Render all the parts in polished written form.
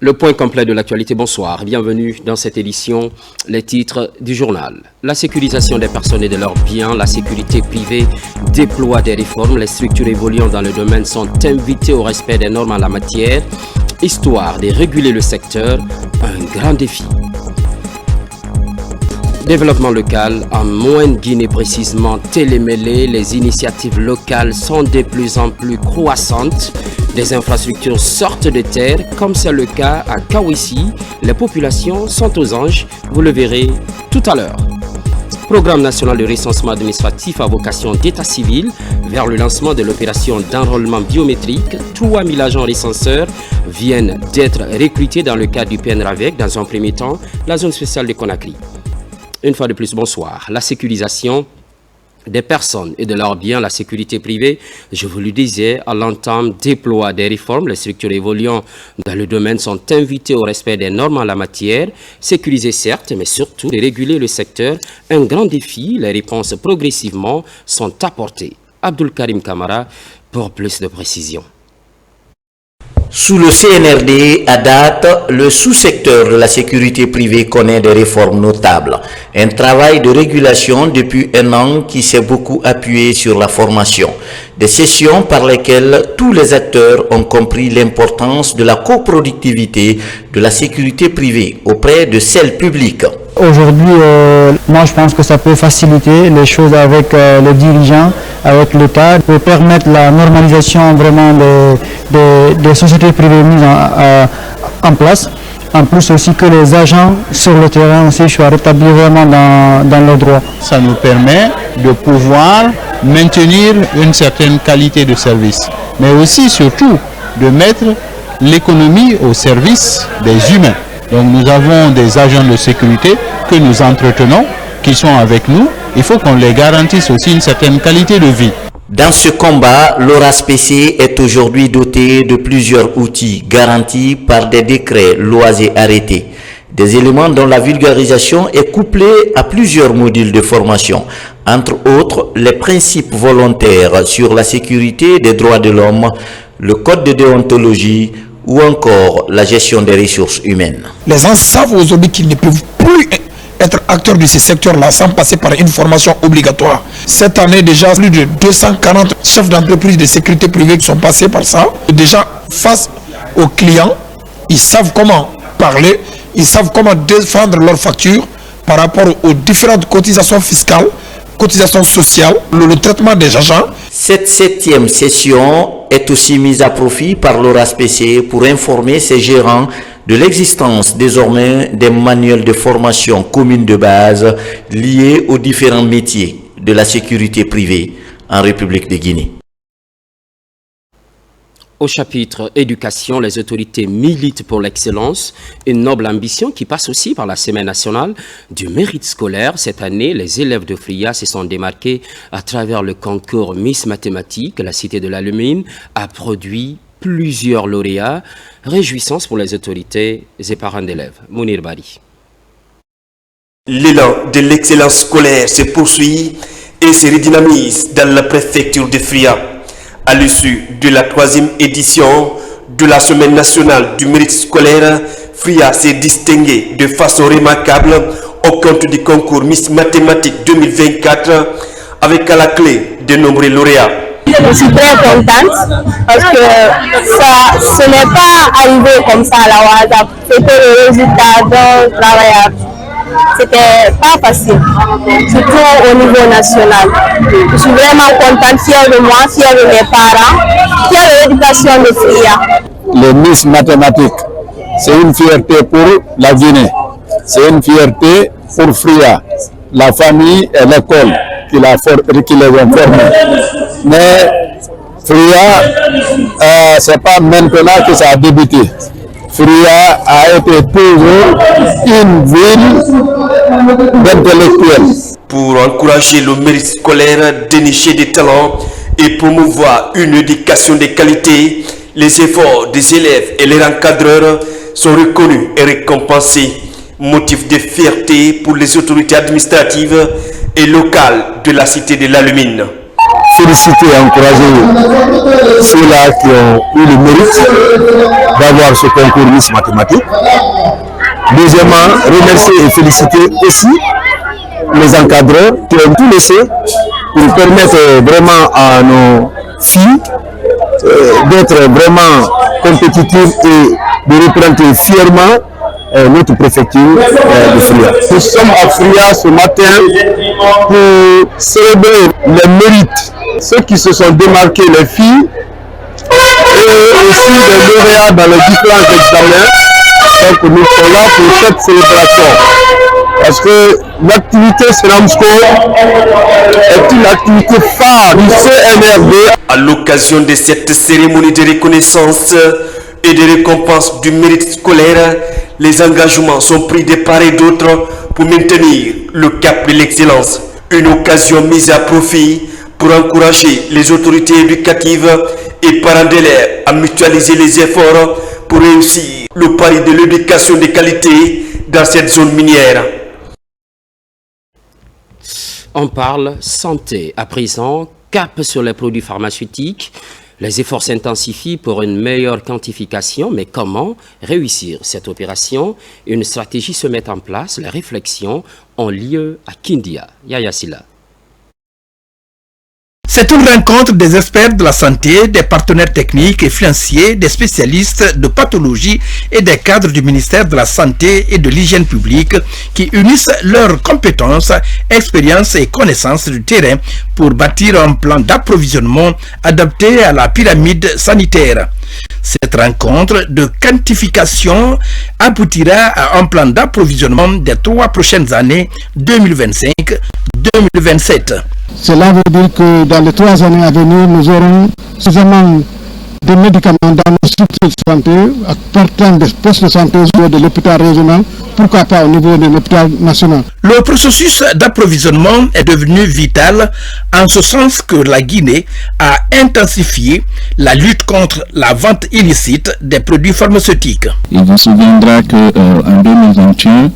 Le point complet de l'actualité, bonsoir. Bienvenue dans cette édition. Les titres du journal. La sécurisation des personnes et de leurs biens, la sécurité privée déploie des réformes. Les structures évoluant dans le domaine sont invitées au respect des normes en la matière. Histoire de réguler le secteur, un grand défi. Développement local, en Moyenne-Guinée précisément, télémêlé, les initiatives locales sont de plus en plus croissantes. Des infrastructures sortent de terre, comme c'est le cas à Kawissi. Les populations sont aux anges, vous le verrez tout à l'heure. Programme national de recensement administratif à vocation d'état civil vers le lancement de l'opération d'enrôlement biométrique. 3000 agents recenseurs viennent d'être recrutés dans le cadre du PNRAVEC, dans un premier temps, la zone spéciale de Conakry. Une fois de plus, bonsoir. La sécurisation des personnes et de leurs biens, la sécurité privée, je vous le disais, à l'entame déploie des réformes. Les structures évoluant dans le domaine sont invitées au respect des normes en la matière. Sécuriser certes, mais surtout de réguler le secteur. Un grand défi, les réponses progressivement sont apportées. Abdul Karim Kamara pour plus de précision. Sous le CNRD, à date, le sous-secteur de la sécurité privée connaît des réformes notables. Un travail de régulation depuis un an qui s'est beaucoup appuyé sur la formation. Des sessions par lesquelles tous les acteurs ont compris l'importance de la coproductivité de la sécurité privée auprès de celle publique. Aujourd'hui, moi je pense que ça peut faciliter les choses avec les dirigeants, avec l'État, peut permettre la normalisation vraiment des sociétés privées mises en place. En plus aussi que les agents sur le terrain aussi soient rétablis vraiment dans le droit. Ça nous permet de pouvoir maintenir une certaine qualité de service, mais aussi surtout de mettre l'économie au service des humains. Donc nous avons des agents de sécurité que nous entretenons, qui sont avec nous. Il faut qu'on les garantisse aussi une certaine qualité de vie. Dans ce combat, l'ORASPC est aujourd'hui doté de plusieurs outils garantis par des décrets, lois et arrêtés. Des éléments dont la vulgarisation est couplée à plusieurs modules de formation, entre autres les principes volontaires sur la sécurité des droits de l'homme, le code de déontologie ou encore la gestion des ressources humaines. Les gens savent aujourd'hui qu'ils ne peuvent plus être acteurs de ces secteurs-là sans passer par une formation obligatoire. Cette année, déjà, plus de 240 chefs d'entreprise de sécurité privée qui sont passés par ça. Déjà, face aux clients, ils savent comment parler, ils savent comment défendre leurs factures par rapport aux différentes cotisations fiscales, cotisations sociales, le traitement des agents. Cette 7e session est aussi mise à profit par l'ORASPC pour informer ses gérants de l'existence désormais des manuels de formation commune de base liés aux différents métiers de la sécurité privée en République de Guinée. Au chapitre éducation, les autorités militent pour l'excellence, une noble ambition qui passe aussi par la Semaine nationale du mérite scolaire. Cette année, les élèves de Fria se sont démarqués à travers le concours Miss Mathématiques. La Cité de la Lumine a produit plusieurs lauréats. Réjouissance pour les autorités et parents d'élèves. Mounir Bari. L'élan de l'excellence scolaire se poursuit et se redynamise dans la préfecture de Fria. À l'issue de la 3e édition de la Semaine nationale du mérite scolaire, Fria s'est distingué de façon remarquable au compte du concours Miss Mathématiques 2024 avec à la clé de nombreux lauréats. Je suis très contente parce que ce n'est pas arrivé comme ça à la WhatsApp. C'était le résultat d'un travail. C'était pas facile, surtout au niveau national. Je suis vraiment contente, fière de moi, fière de mes parents, fière de l'éducation de Fria. Les Miss Mathématiques, c'est une fierté pour la Guinée, c'est une fierté pour Fria, la famille et l'école qui les ont formés. Mais Fria, c'est pas maintenant que ça a débuté. Fria a été toujours une ville d'intellectuels. Pour encourager le mérite scolaire, dénicher des talents et promouvoir une éducation de qualité, les efforts des élèves et leurs encadreurs sont reconnus et récompensés. Motif de fierté pour les autorités administratives et locales de la Cité de la Lumine. féliciter et encourager ceux-là qui ont eu le mérite d'avoir ce concours Miss Mathématiques. Deuxièmement, remercier et féliciter aussi les encadreurs qui ont tout laissé pour permettre vraiment à nos filles d'être vraiment compétitives et de représenter fièrement notre préfecture de Fria. Nous sommes à Fria ce matin pour célébrer les mérites, ceux qui se sont démarqués, les filles, et aussi les lauréats dans les différents examens. Donc nous sommes là pour cette célébration. Parce que l'activité Senamsco est une activité phare du CNRD. À l'occasion de cette cérémonie de reconnaissance et de récompense du mérite scolaire, les engagements sont pris de part et d'autre pour maintenir le cap de l'excellence. Une occasion mise à profit pour encourager les autorités éducatives et parents d'élèves à mutualiser les efforts pour réussir le pari de l'éducation de qualité dans cette zone minière. On parle santé à présent, cap sur les produits pharmaceutiques. Les efforts s'intensifient pour une meilleure quantification, mais comment réussir cette opération? Une stratégie se met en place, les réflexions ont lieu à Kindia. Yaya Silla. C'est une rencontre des experts de la santé, des partenaires techniques et financiers, des spécialistes de pathologie et des cadres du ministère de la Santé et de l'Hygiène publique qui unissent leurs compétences, expériences et connaissances du terrain pour bâtir un plan d'approvisionnement adapté à la pyramide sanitaire. Cette rencontre de quantification aboutira à un plan d'approvisionnement des 3 prochaines années 2025-2027. Cela veut dire que dans les 3 années à venir, nous aurons suffisamment de médicaments dans nos structures de santé, partant des postes de santé au niveau de l'hôpital régional, pourquoi pas au niveau de l'hôpital national. Le processus d'approvisionnement est devenu vital en ce sens que la Guinée a intensifié la lutte contre la vente illicite des produits pharmaceutiques. Il vous souviendra qu'en 2021,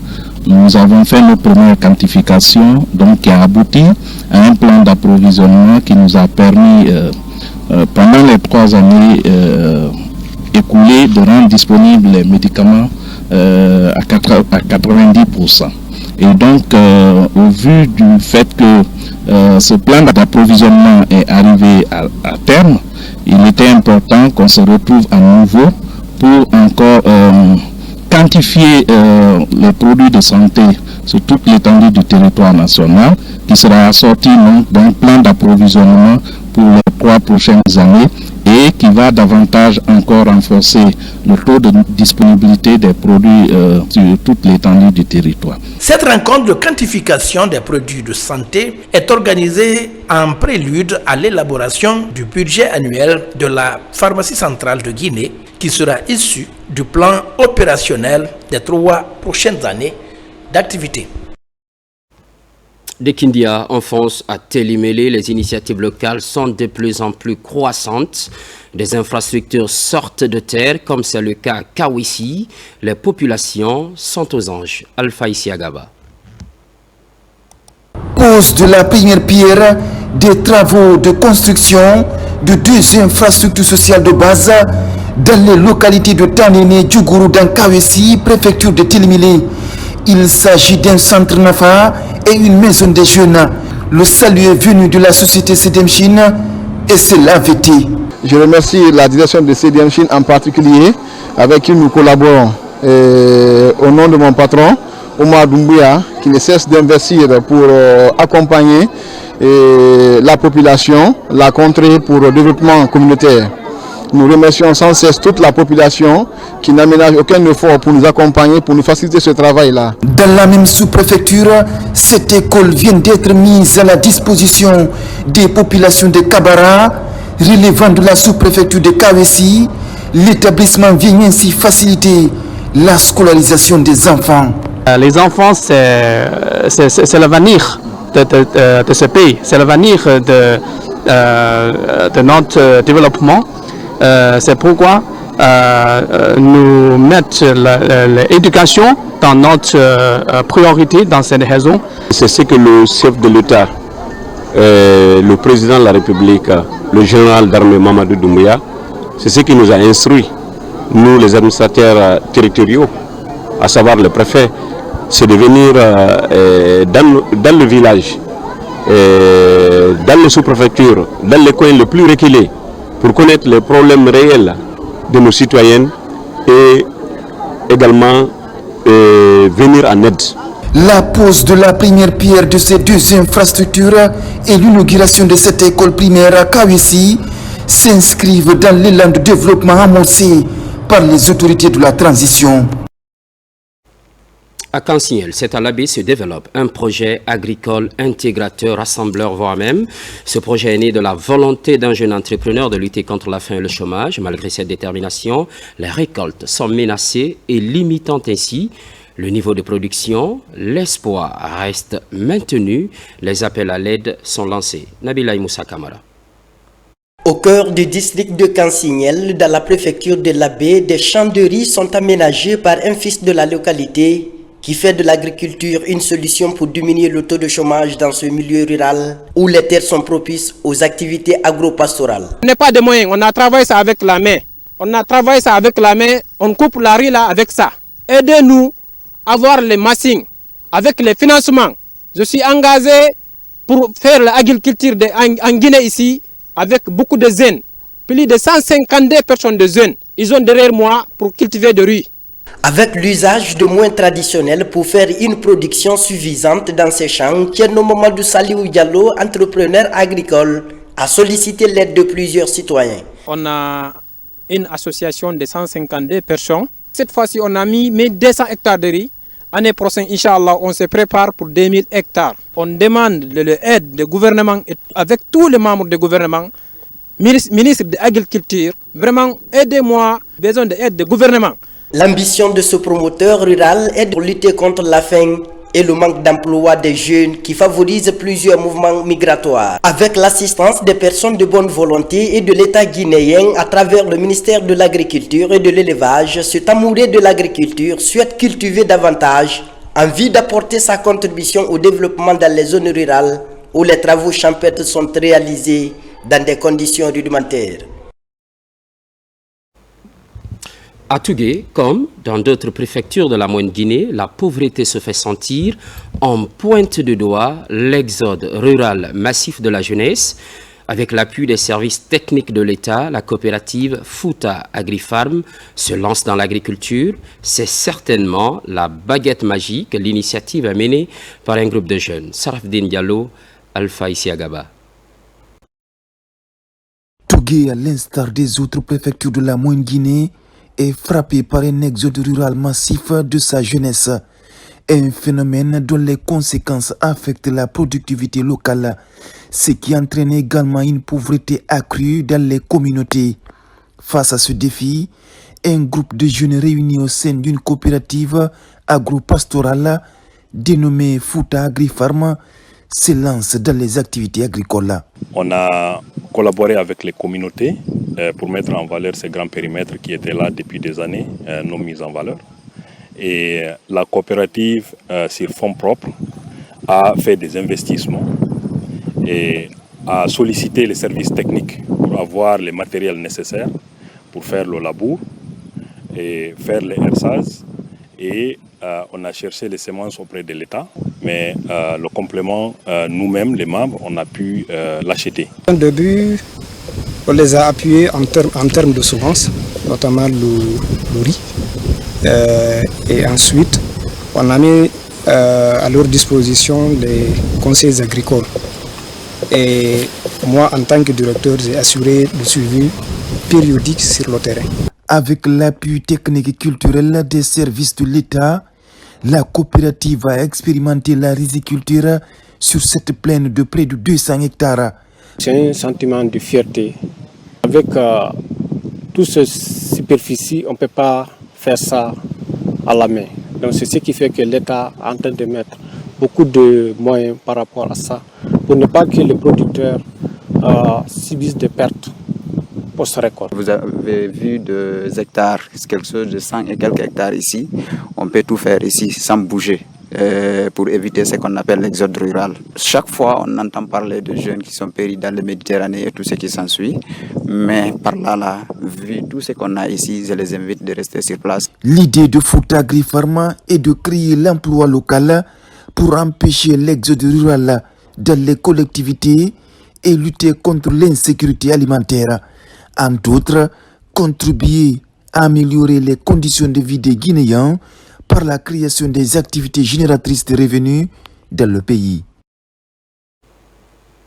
nous avons fait nos premières quantifications, donc qui a abouti à un plan d'approvisionnement qui nous a permis, pendant les 3 années écoulées, de rendre disponibles les médicaments à 90%. Et donc, au vu du fait que ce plan d'approvisionnement est arrivé à terme, il était important qu'on se retrouve à nouveau pour encore quantifier les produits de santé sur toute l'étendue du territoire national, qui sera assorti d'un plan d'approvisionnement pour les 3 prochaines années et qui va davantage encore renforcer le taux de disponibilité des produits sur toute l'étendue du territoire. Cette rencontre de quantification des produits de santé est organisée en prélude à l'élaboration du budget annuel de la pharmacie centrale de Guinée, qui sera issu du plan opérationnel des 3 prochaines années d'activité. De Kindia en France à Télémélé, les initiatives locales sont de plus en plus croissantes. Des infrastructures sortent de terre, comme c'est le cas à Kawissi. Les populations sont aux anges. Alpha Isiagaba. Pose de la première pierre des travaux de construction de 2 infrastructures sociales de base dans les localités de Tanene, Djougourou, dans Kawissi, préfecture de Télémélé. Il s'agit d'un centre Nafa et une maison des jeunes. Le salut est venu de la société CDM Chine et c'est l'AVT. Je remercie la direction de CDM Chine en particulier, avec qui nous collaborons. Au nom de mon patron, Omar Doumbouya, qui ne cesse d'investir pour accompagner la population, la contrée pour le développement communautaire. Nous remercions sans cesse toute la population qui n'aménage aucun effort pour nous accompagner, pour nous faciliter ce travail-là. Dans la même sous-préfecture, cette école vient d'être mise à la disposition des populations de Kabara, relevant de la sous-préfecture de Kawissi. L'établissement vient ainsi faciliter la scolarisation des enfants. Les enfants, c'est l'avenir de ce pays, c'est l'avenir de notre développement. C'est pourquoi nous mettons l'éducation dans notre priorité dans cette raison. C'est ce que le chef de l'État le président de la République, le général d'armée Mamadou Doumbouya, c'est ce qui nous a instruit, nous les administrateurs territoriaux, à savoir le préfet, c'est de venir dans le village, dans les sous-préfectures, dans les coins les plus reculés, pour connaître les problèmes réels de nos citoyens et également venir en aide. La pose de la première pierre de ces deux infrastructures et l'inauguration de cette école primaire à Kawessi s'inscrivent dans l'élan de développement amorcé par les autorités de la transition. À Kansignel, c'est à l'abbé se développe un projet agricole intégrateur, rassembleur, voire même. Ce projet est né de la volonté d'un jeune entrepreneur de lutter contre la faim et le chômage. Malgré cette détermination, les récoltes sont menacées et limitant ainsi le niveau de production. L'espoir reste maintenu. Les appels à l'aide sont lancés. Nabila Moussa Kamara. Au cœur du district de Kansignel, dans la préfecture de l'Abbé, des champs de riz sont aménagés par un fils de la localité qui fait de l'agriculture une solution pour diminuer le taux de chômage dans ce milieu rural où les terres sont propices aux activités agro-pastorales. On n'a pas de moyens, on a travaillé ça avec la main. On coupe la riz là avec ça. Aidez-nous à avoir les machines, avec les financements. Je suis engagé pour faire l'agriculture en Guinée ici avec beaucoup de jeunes. Plus de 152 personnes de jeunes. Ils ont derrière moi pour cultiver de riz. Avec l'usage de moyens traditionnels pour faire une production suffisante dans ces champs, Thierno Mamadou Saliou Diallo, entrepreneur agricole, a sollicité l'aide de plusieurs citoyens. On a une association de 152 personnes. Cette fois-ci, on a mis 200 hectares de riz. L'année prochaine, Inch'Allah, on se prépare pour 2000 hectares. On demande l'aide du gouvernement et avec tous les membres du gouvernement, ministre de l'Agriculture, vraiment aidez-moi, besoin d'aide du gouvernement. L'ambition de ce promoteur rural est de lutter contre la faim et le manque d'emploi des jeunes qui favorise plusieurs mouvements migratoires. Avec l'assistance des personnes de bonne volonté et de l'État guinéen à travers le ministère de l'Agriculture et de l'Élevage, cet amoureux de l'agriculture souhaite cultiver davantage en vue d'apporter sa contribution au développement dans les zones rurales où les travaux champêtres sont réalisés dans des conditions rudimentaires. À Tougué, comme dans d'autres préfectures de la Moyenne-Guinée, la pauvreté se fait sentir. On pointe du doigt l'exode rural massif de la jeunesse. Avec l'appui des services techniques de l'État, la coopérative Fouta Agrifarm se lance dans l'agriculture. C'est certainement la baguette magique, l'initiative est menée par un groupe de jeunes. Sarafdine Diallo, Alpha Isiagaba. Tougué, à l'instar des autres préfectures de la Moyenne-Guinée, est frappé par un exode rural massif de sa jeunesse. Un phénomène dont les conséquences affectent la productivité locale, ce qui entraîne également une pauvreté accrue dans les communautés. Face à ce défi, un groupe de jeunes réunis au sein d'une coopérative agro-pastorale dénommée Fouta Agrifarm se lance dans les activités agricoles. On a collaboré avec les communautés pour mettre en valeur ces grands périmètres qui étaient là depuis des années, non mis en valeur. Et la coopérative, sur fonds propres, a fait des investissements et a sollicité les services techniques pour avoir les matériels nécessaires pour faire le labour et faire les hersages. Et on a cherché les semences auprès de l'État, mais le complément, nous-mêmes, les membres, on a pu l'acheter. Au début, on les a appuyés en termes de semences, notamment le riz. Et ensuite, on a mis à leur disposition les conseils agricoles. Et moi, en tant que directeur, j'ai assuré le suivi périodique sur le terrain. Avec l'appui technique et culturel des services de l'État, la coopérative a expérimenté la riziculture sur cette plaine de près de 200 hectares. C'est un sentiment de fierté. Avec toute cette superficie, on ne peut pas faire ça à la main. Donc c'est ce qui fait que l'État est en train de mettre beaucoup de moyens par rapport à ça, pour ne pas que les producteurs subissent des pertes post-récolte. Vous avez vu des hectares, quelque chose de 100 et quelques hectares ici. On peut tout faire ici sans bouger. pour éviter ce qu'on appelle l'exode rural. Chaque fois, on entend parler de jeunes qui sont péris dans la Méditerranée et tout ce qui s'ensuit. Mais par là, vu tout ce qu'on a ici, je les invite de rester sur place. L'idée de Fouta Agri-Pharma est de créer l'emploi local pour empêcher l'exode rural dans les collectivités et lutter contre l'insécurité alimentaire. Entre autres, contribuer à améliorer les conditions de vie des Guinéens par la création des activités génératrices de revenus dans le pays.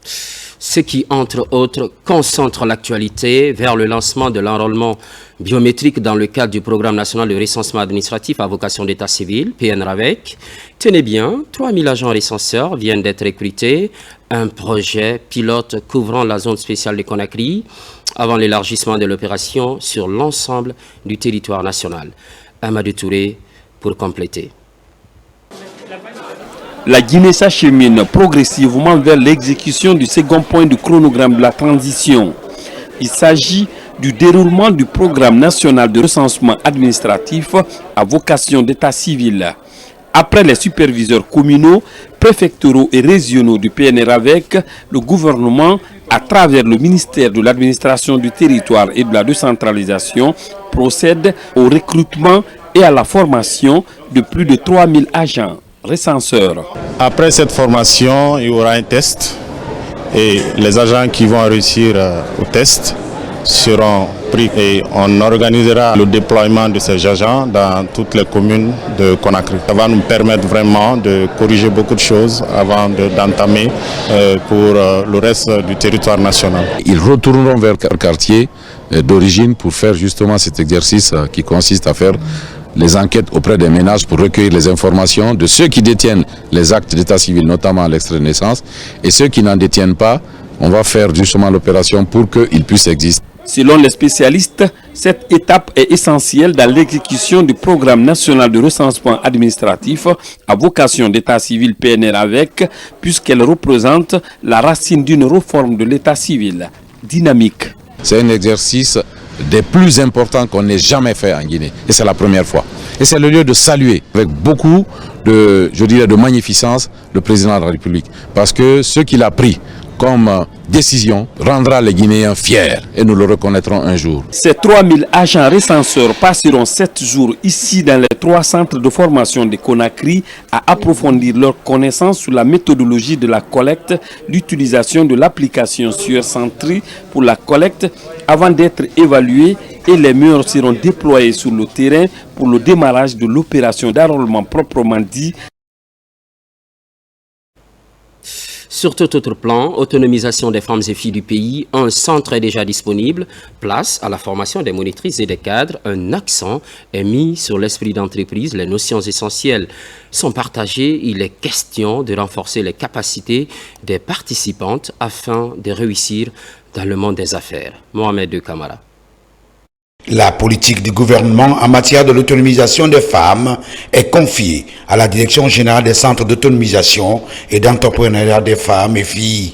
Ce qui, entre autres, concentre l'actualité vers le lancement de l'enrôlement biométrique dans le cadre du programme national de recensement administratif à vocation d'état civil, PNRAVEC. Tenez bien, 3000 agents recenseurs viennent d'être recrutés. Un projet pilote couvrant la zone spéciale de Conakry avant l'élargissement de l'opération sur l'ensemble du territoire national. Amadou Touré pour compléter. La Guinée s'achemine progressivement vers l'exécution du second point du chronogramme de la transition. Il s'agit du déroulement du programme national de recensement administratif à vocation d'état civil. Après les superviseurs communaux, préfectoraux et régionaux du PNRAVEC, le gouvernement, à travers le ministère de l'administration du territoire et de la décentralisation, procède au recrutement et à la formation de plus de 3000 agents recenseurs. Après cette formation, il y aura un test et les agents qui vont réussir au test seront pris et on organisera le déploiement de ces agents dans toutes les communes de Conakry. Ça va nous permettre vraiment de corriger beaucoup de choses avant d'entamer pour le reste du territoire national. Ils retourneront vers le quartier d'origine pour faire justement cet exercice qui consiste à faire les enquêtes auprès des ménages pour recueillir les informations de ceux qui détiennent les actes d'état civil, notamment l'extrait de naissance, et ceux qui n'en détiennent pas, on va faire justement l'opération pour qu'ils puissent exister. Selon les spécialistes, cette étape est essentielle dans l'exécution du programme national de recensement administratif à vocation d'état civil PNRAVEC, puisqu'elle représente la racine d'une réforme de l'état civil dynamique. C'est un exercice des plus importants qu'on ait jamais fait en Guinée. Et c'est la première fois. Et c'est le lieu de saluer avec beaucoup de magnificence le président de la République. Parce que ce qu'il a pris comme décision rendra les Guinéens fiers et nous le reconnaîtrons un jour. Ces 3000 agents recenseurs passeront 7 jours ici dans les 3 centres de formation de Conakry à approfondir leurs connaissances sur la méthodologie de la collecte, l'utilisation de l'application Sueur Centri pour la collecte avant d'être évalués et les murs seront déployés sur le terrain pour le démarrage de l'opération d'enrôlement proprement dit. Sur tout autre plan, autonomisation des femmes et filles du pays, un centre est déjà disponible. Place à la formation des monitrices et des cadres. Un accent est mis sur l'esprit d'entreprise. Les notions essentielles sont partagées. Il est question de renforcer les capacités des participantes afin de réussir dans le monde des affaires. Mohamed De Camara. La politique du gouvernement en matière de l'autonomisation des femmes est confiée à la Direction générale des centres d'autonomisation et d'entrepreneuriat des femmes et filles.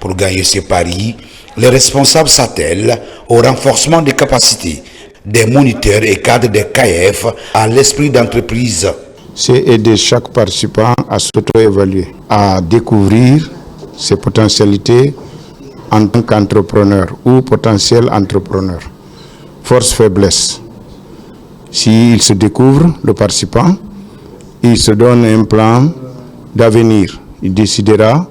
Pour gagner ce pari, les responsables s'attellent au renforcement des capacités des moniteurs et cadres des CAEF à l'esprit d'entreprise. C'est aider chaque participant à s'auto-évaluer, à découvrir ses potentialités en tant qu'entrepreneur ou potentiel entrepreneur. Force, faiblesse. S'il se découvre, le participant, il se donne un plan d'avenir. Il décidera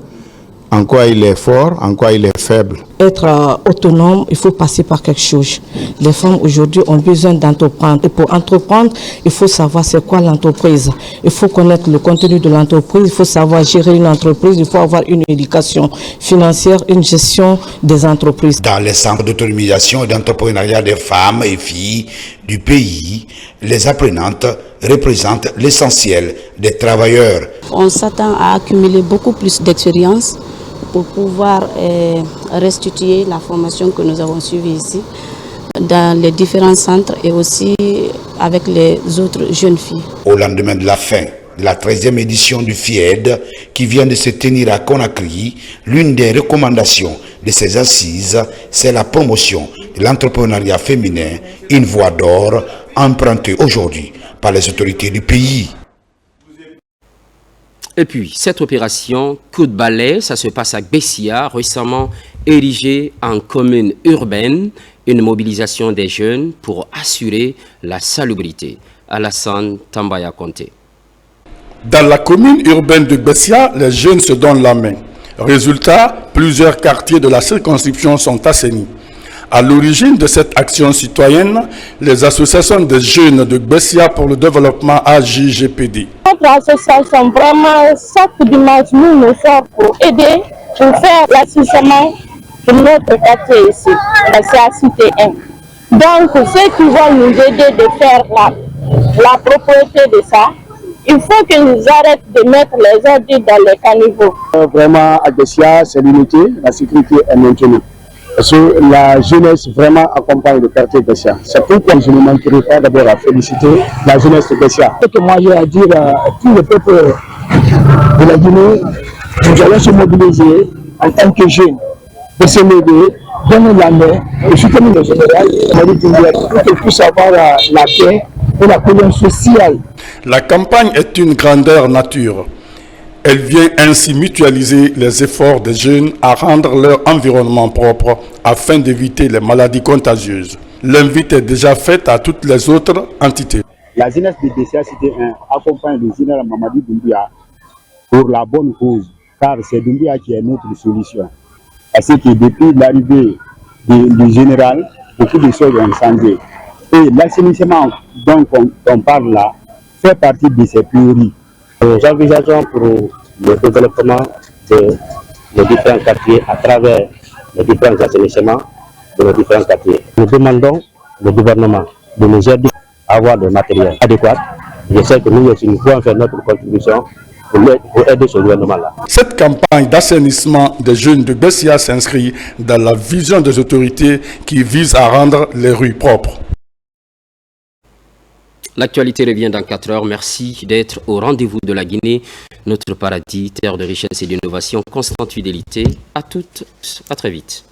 en quoi il est fort, en quoi il est faible. Être autonome, il faut passer par quelque chose. Les femmes aujourd'hui ont besoin d'entreprendre. Et pour entreprendre, il faut savoir c'est quoi l'entreprise. Il faut connaître le contenu de l'entreprise, il faut savoir gérer une entreprise, il faut avoir une éducation financière, une gestion des entreprises. Dans les centres d'autonomisation et d'entrepreneuriat des femmes et filles du pays, les apprenantes représentent l'essentiel des travailleurs. On s'attend à accumuler beaucoup plus d'expérience pour pouvoir restituer la formation que nous avons suivie ici dans les différents centres et aussi avec les autres jeunes filles. Au lendemain de la fin de la 13e édition du FIED qui vient de se tenir à Conakry, l'une des recommandations de ces assises, c'est la promotion de l'entrepreneuriat féminin, une voie d'or empruntée aujourd'hui par les autorités du pays. Et puis, cette opération coup de balai, ça se passe à Bessia, récemment érigée en commune urbaine, une mobilisation des jeunes pour assurer la salubrité. Alassane Tambaya Conté. Dans la commune urbaine de Bessia, les jeunes se donnent la main. Résultat, plusieurs quartiers de la circonscription sont assainis. À l'origine de cette action citoyenne, les associations des jeunes de Bessia pour le développement AJGPD. Notre association, vraiment, chaque dimanche, nous sommes pour aider, pour faire l'assainissement de notre quartier ici, la cité 1. Donc, ceux qui vont nous aider de faire la propriété de ça, il faut qu'ils arrêtent de mettre les ordures dans les caniveaux. Vraiment, à Bessia, c'est l'unité, la sécurité est maintenue. Parce que la jeunesse vraiment accompagne le quartier Bessia. C'est pourquoi je ne manquerai pas d'abord à féliciter la jeunesse de Bessia. Ce que moi j'ai à dire à tout le peuple de la Guinée, nous allons se mobiliser en tant que jeunes, pour se lever, donner la main, et soutenir le général, pour qu'il puisse avoir la paix et la cohésion sociale. La campagne est une grandeur nature. Elle vient ainsi mutualiser les efforts des jeunes à rendre leur environnement propre afin d'éviter les maladies contagieuses. L'invite est déjà faite à toutes les autres entités. La jeunesse de Bessia Cité 1 accompagne le général Mamadi Doumbouya pour la bonne cause, car c'est Doumbouya qui est notre solution. Parce que depuis l'arrivée du général, beaucoup de choses ont changé. Et l'assainissement dont on parle là fait partie de ces priorités. Nous envisageons pour le développement des différents quartiers à travers les différents assainissements de nos différents quartiers. Nous demandons au gouvernement de nous aider à avoir le matériel adéquat. Je sais que nous aussi nous pouvons faire notre contribution pour aider ce gouvernement-là. Cette campagne d'assainissement des jeunes de Bessia s'inscrit dans la vision des autorités qui vise à rendre les rues propres. L'actualité revient dans 4 heures. Merci d'être au rendez-vous de la Guinée, notre paradis, terre de richesse et d'innovation, constante fidélité. À toutes, à très vite.